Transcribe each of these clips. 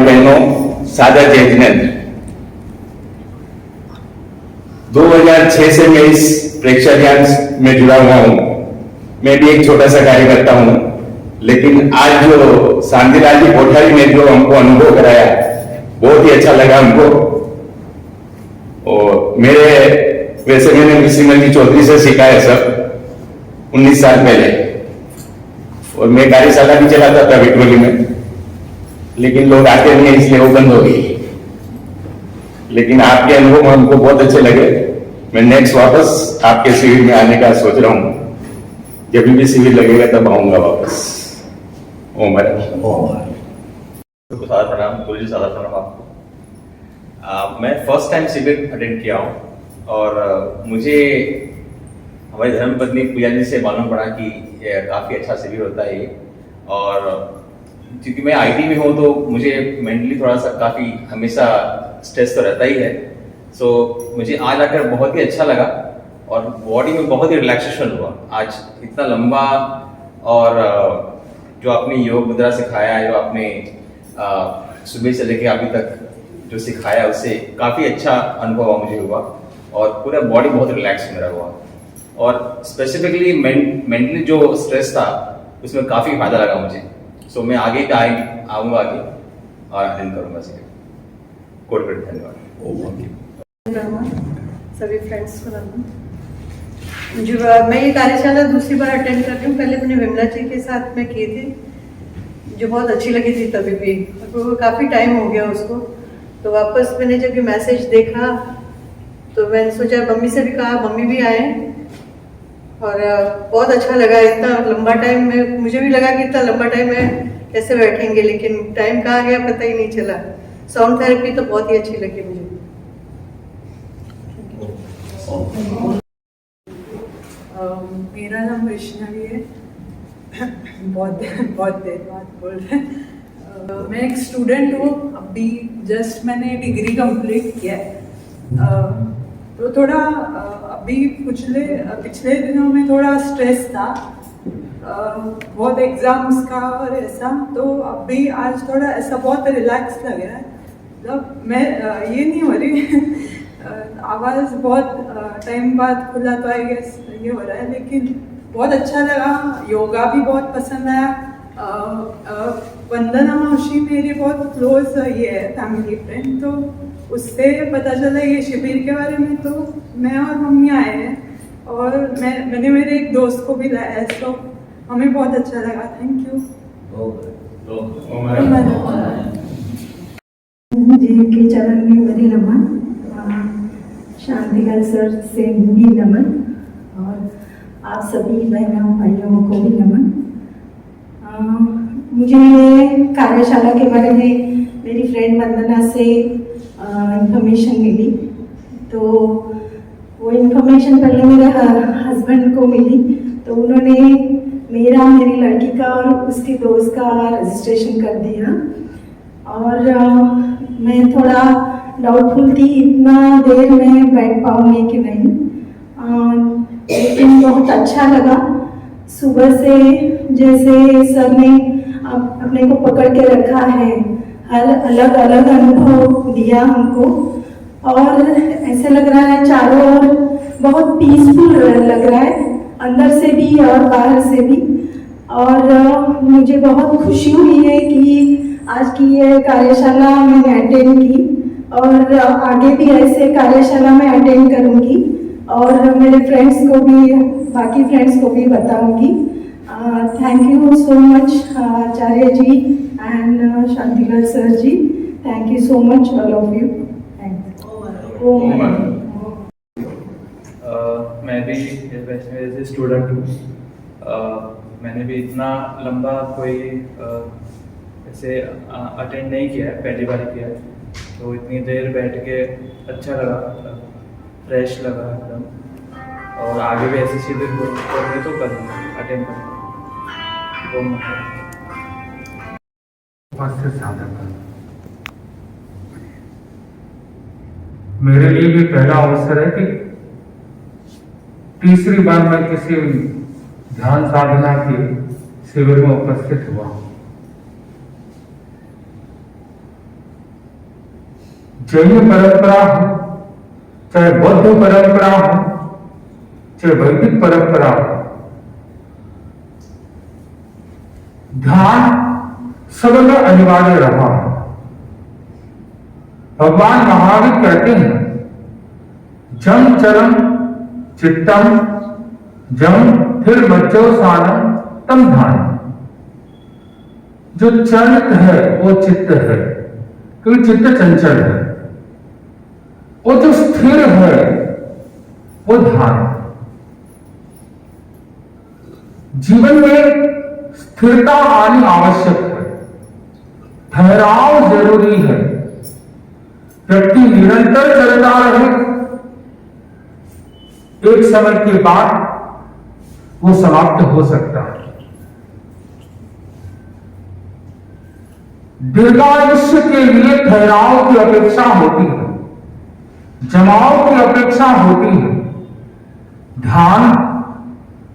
बहनों, सादर जय जिनेंद्र। 2006 से मैं इस प्रेक्षाज्ञान में जुड़ा हुआ हूं। मैं भी एक छोटा सा कार्य करता हूं, लेकिन आज जो शांतिलाल जी कोठारी ने जो हमको अनुभव कराया, बहुत ही अच्छा लगा हमको। और वैसे मैंने श्रीमती चौधरी से सीखा है सब 19 साल पहले, और मैं कार्यशाला भी चलाता था विक्रोली में, लेकिन लोग आते नहीं इसलिए वो बंद हो गई। लेकिन आपके अनुभव हमको बहुत अच्छे लगे। मैं नेक्स्ट वापस आपके शिविर में आने का सोच रहा हूँ। जब भी शिविर लगेगा तब आऊंगा वापस। ओम सादर प्रणाम गुरु जी, सादर प्रणाम आपको। मैं फर्स्ट टाइम शिविर अटेंड किया हूँ और मुझे हमारी धर्मपत्नी पूजा जी से मालूम पड़ा कि काफ़ी अच्छा शिविर होता है ये। और क्योंकि मैं आईटी में हूँ तो मुझे मेंटली थोड़ा सा काफ़ी हमेशा स्ट्रेस तो रहता ही है। सो मुझे आज आकर बहुत ही अच्छा लगा और बॉडी में बहुत ही रिलैक्सेशन हुआ। आज इतना लंबा और जो आपने योग मुद्रा सिखाया है, जो आपने सुबह से लेकर अभी तक जो सिखाया, उससे काफ़ी अच्छा अनुभव मुझे हुआ और पूरा बॉडी बहुत रिलैक्स मेरा हुआ। और स्पेसिफिकली मेंटली जो स्ट्रेस था उसमें काफ़ी फायदा लगा मुझे। सो मैं आगे का आऊँगा आगे और अटेंड करूँगा सीधे। कोट कोट धन्यवाद। सभी फ्रेंड्स को जो मैं ये कार्यशाला दूसरी बार अटेंड कर रही हूँ। पहले मैंने विमला जी के साथ में किए थे, जो बहुत अच्छी लगी थी तभी भी, तो काफ़ी टाइम हो गया उसको। तो वापस मैंने जब ये मैसेज देखा तो मैंने सोचा, मम्मी से भी कहा, मम्मी भी आए और बहुत अच्छा लगा। इतना लंबा टाइम में मुझे भी लगा कि इतना लंबा टाइम में कैसे बैठेंगे, लेकिन टाइम कहाँ गया पता ही नहीं चला। साउंड थेरेपी तो बहुत ही अच्छी लगी मुझे। मेरा नाम वैष्णवी है। बहुत देर बाद बोल रहे हैं। मैं एक स्टूडेंट हूँ, अभी जस्ट मैंने डिग्री कंप्लीट किया है। तो थोड़ा अभी पिछले दिनों में थोड़ा स्ट्रेस था, बहुत एग्जाम्स का और ऐसा। तो अभी आज थोड़ा ऐसा बहुत रिलैक्स लग रहा है। मतलब मैं ये नहीं हो रही आवाज़ बहुत टाइम बाद खुला तो आई गेस ये हो रहा है, लेकिन बहुत अच्छा लगा। योगा भी बहुत पसंद आया। वंदना मौसी मेरी बहुत क्लोज ये है, फैमिली फ्रेंड, तो उससे पता चला ये शिविर के बारे में। तो मैं और मम्मी आए हैं और मैंने मेरे एक दोस्त को भी लाया है, तो हमें बहुत अच्छा लगा। Thank you. जी के चरण में मेरी नमन, शांतिलाल सर से भी नमन, और आप सभी बहनों भाइयों को भी नमन। मुझे ये कार्यशाला के बारे में मेरी फ्रेंड वंदना से इंफॉर्मेशन मिली, तो वो इंफॉर्मेशन पहले मेरे हस्बैंड को मिली, तो उन्होंने मेरी लड़की का और उसके दोस्त का रजिस्ट्रेशन कर दिया। और मैं थोड़ा डाउटफुल थी, इतना देर में बैठ पाऊंगी कि नहीं, लेकिन बहुत अच्छा लगा। सुबह से जैसे सर ने अपने को पकड़ के रखा है, हर अलग अलग अनुभव दिया हमको, और ऐसे लग रहा है चारों ओर बहुत पीसफुल लग रहा है, अंदर से भी और बाहर से भी। और मुझे बहुत खुशी हुई है कि आज की ये कार्यशाला मैंने अटेंड की, और आगे भी ऐसे कार्यशाला में अटेंड करूंगी और मेरे फ्रेंड्स को भी, बाकी फ्रेंड्स को भी बताऊंगी। Thank you so much Acharya ji and Shantilal sir ji, thank you so much all of you. मैं भी एज ए स्टूडेंट हूँ। मैंने भी इतना लंबा कोई ऐसे अटेंड नहीं किया है, पहली बार किया है, तो इतनी देर बैठ के अच्छा लगा, फ्रेश लगा एकदम। और आगे भी ऐसे शिविर करेंगे तो करूँगा, अटेंड करूँगा। मेरे लिए भी पहला अवसर है कि तीसरी बार मैं किसी ध्यान साधना के शिविर में उपस्थित हुआ। जैन परंपरा हो, चाहे बौद्ध परंपरा हो, चाहे वैदिक परंपरा हो, ध्यान सब में अनिवार्य रहा है। भगवान महावीर कहते हैं, जम चरम चित्तम जम फिर मज्जोसानम तम ध्यान। जो चलित है वो चित्त है, क्योंकि चित्त चंचल है। वो जो स्थिर है वो ध्यान। जीवन में स्थिरता आनी आवश्यक है, ठहराव जरूरी है। व्यक्ति निरंतर चलता रहे, एक समय के बाद वो समाप्त हो सकता है। दीर्घायुष्य के लिए ठहराव की अपेक्षा होती है, जमाव की अपेक्षा होती है। ध्यान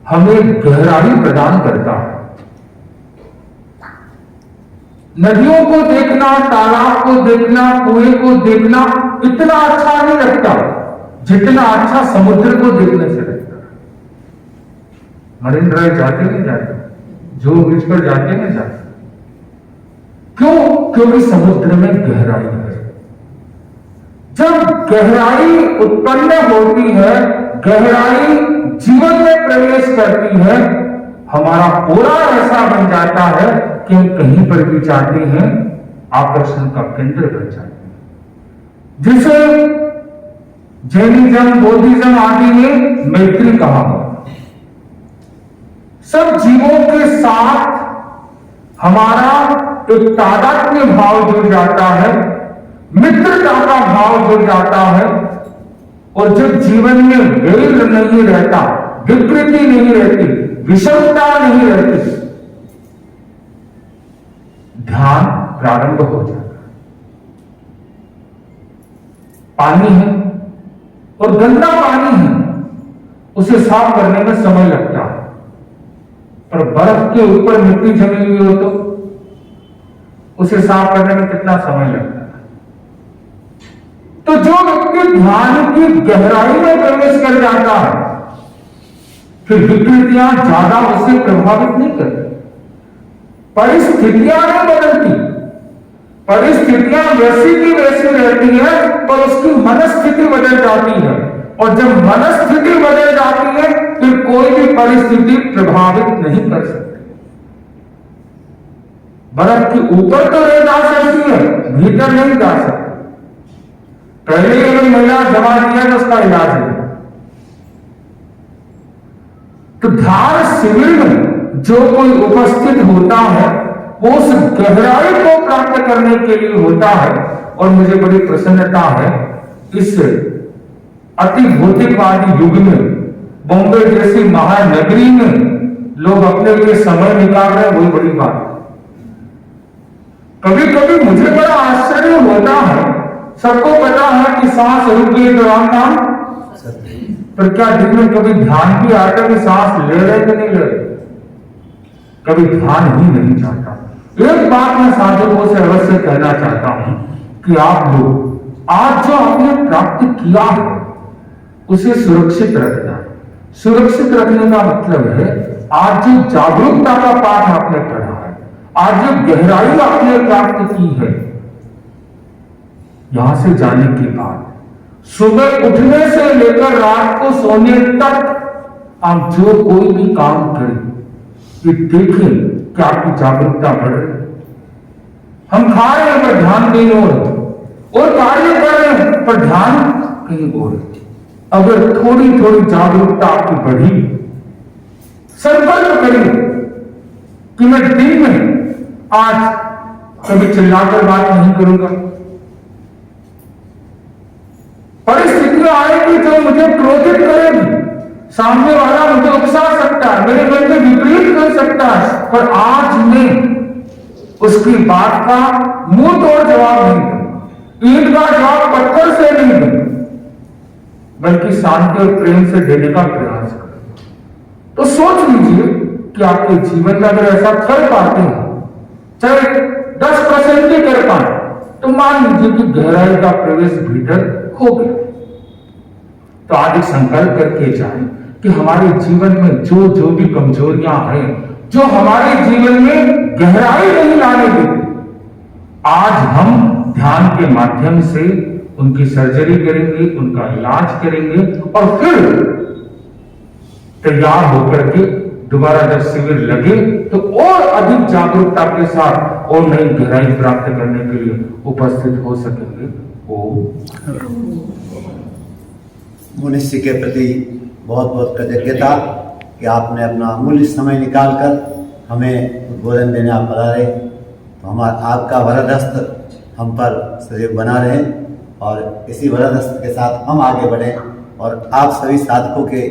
हमें गहराई प्रदान करता है। नदियों को देखना, तालाब को देखना, कुएं को देखना इतना अच्छा नहीं लगता जितना अच्छा समुद्र को देखने से लगता है। मरीन ड्राइव जाते नहीं जाते, जो बीच पर जाते नहीं जाते। क्यों? क्योंकि समुद्र में गहराई है। जब गहराई उत्पन्न होती है, गहराई जीवन में प्रवेश करती है, हमारा पूरा ऐसा बन जाता है कि हम कहीं पर भी जाते हैं आकर्षण का केंद्र बन जाते हैं। जिसे जैनिज्म, बौद्धिज्म आदि ने मैत्री कहा। सब जीवों के साथ हमारा एक तादात्म्य भाव जुड़ जाता है, मित्रता का भाव जुड़ जाता है। और जब जीवन में वैर नहीं रहता, विकृति नहीं रहती, विषमता नहीं रहती, ध्यान प्रारंभ हो जाता है। पानी है और गंदा पानी है, उसे साफ करने में समय लगता है। पर बर्फ के ऊपर मिट्टी जमी हुई हो तो उसे साफ करने में कितना समय लगता है। तो जो व्यक्ति ध्यान की गहराई में प्रवेश कर जाता है, फिर विकृतियां ज्यादा उसे प्रभावित नहीं करती, परिस्थितियां नहीं बदलती। परिस्थितियां वैसी की वैसी रहती है, पर उसकी मनस्थिति बदल जाती है। और जब मनस्थिति बदल जाती है, फिर कोई भी परिस्थिति प्रभावित नहीं कर सकती। बर्फ के ऊपर तो रह जा सकती है, भीतर नहीं जा सकती। पहले अगर महिला जमा दिया तो उसका इलाज है। तो ध्यान शिविर में जो कोई उपस्थित होता है, वो उस गहराई को प्राप्त करने के लिए होता है। और मुझे बड़ी प्रसन्नता है, इस अति भौतिकवादी युग में बॉम्बे जैसी महानगरी में लोग अपने लिए समय निकाल रहे हैं, वही बड़ी बात है। कभी कभी मुझे बड़ा आश्चर्य होता है, सबको पता है कि सांस रुके तो राम नाम, पर क्या दिन में कभी ध्यान भी आता है कि सांस ले रहे कि नहीं ले रहे? कभी ध्यान ही नहीं चाहता। एक बात मैं साधकों से अवश्य कहना चाहता हूं कि आप लोग आज जो आपने प्राप्त किया है उसे सुरक्षित रखना। सुरक्षित रखने का मतलब है, आज जो जागरूकता का पाठ आपने पढ़ा है, आज जो गहराई आपने प्राप्त की है, यहां से जाने के बाद सुबह उठने से लेकर रात को सोने तक आप जो कोई भी काम करें, ये देखें कि आपकी जागरूकता बढ़ रही है। हम खा रहे हैं पर ध्यान कहीं और कार्य कर रहे हैं पर ध्यान कहीं और। अगर थोड़ी थोड़ी जागरूकता आपकी बढ़ी, संकल्प करिए कि मैं दिन में आज कभी चिल्लाकर बात नहीं करूंगा। परिस्थितियां आएगी जो मुझे क्रोधित करेगी, सामने वाला मुझे उकसा सकता है, मेरे मन में विपरीत कर सकता है, पर आज मैं उसकी बात का मुंह तोड़ जवाब नहीं दूं, ईंट का जवाब पत्थर से नहीं दूं, बल्कि शांति और प्रेम से देने का प्रयास करूं। तो सोच लीजिए कि आपके जीवन में अगर ऐसा कर पाते हैं, चाहे 10% भी कर पाए, तो मान लीजिए कि गहराई का प्रवेश भीतर हो गया, तो आज एक संकल्प करके जाए कि हमारे जीवन में जो जो भी कमजोरियां हैं, जो हमारे जीवन में गहराई नहीं लाने देती, आज हम ध्यान के माध्यम से उनकी सर्जरी करेंगे, उनका इलाज करेंगे और फिर तैयार होकर के दोबारा जब शिविर लगे तो और अधिक जागरूकता के साथ और नई गहराई प्राप्त करने के लिए उपस्थित हो सकेंगे। मुनिषी के प्रति बहुत बहुत कृतज्ञता कि आपने अपना अमूल्य समय निकालकर हमें उद्बोधन देने आप बना रहे, तो हमारा आपका वरद हस्त हम पर सदैव बना रहे और इसी वरद हस्त के साथ हम आगे बढ़े और आप सभी साधकों के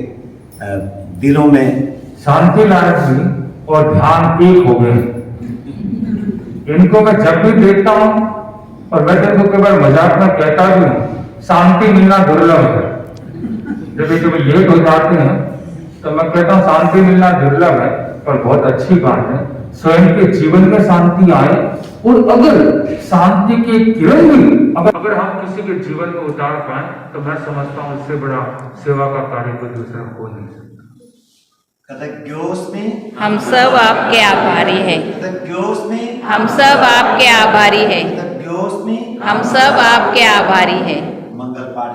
दिलों में शांति लायक भी और ध्यान एक हो गए। इनको मैं जब भी देखता हूं और मैं इनको कई बार मजाक में कहता भी हूं, शांति मिलना दुर्लभ है। जब ये कभी लेट हो जाते हैं तो मैं कहता हूं शांति मिलना दुर्लभ है, पर बहुत अच्छी बात है स्वयं के जीवन में शांति आए। और अगर शांति के किरण भी अगर हम किसी के जीवन में उतार पाए तो मैं समझता हूं इससे बड़ा सेवा का कार्य कोई दूसरा हो नहीं सकता। हम सब आपके आभारी हैं। हम सब आपके आभारी हैं। हम सब आपके आभारी हैं। मंगल पाठ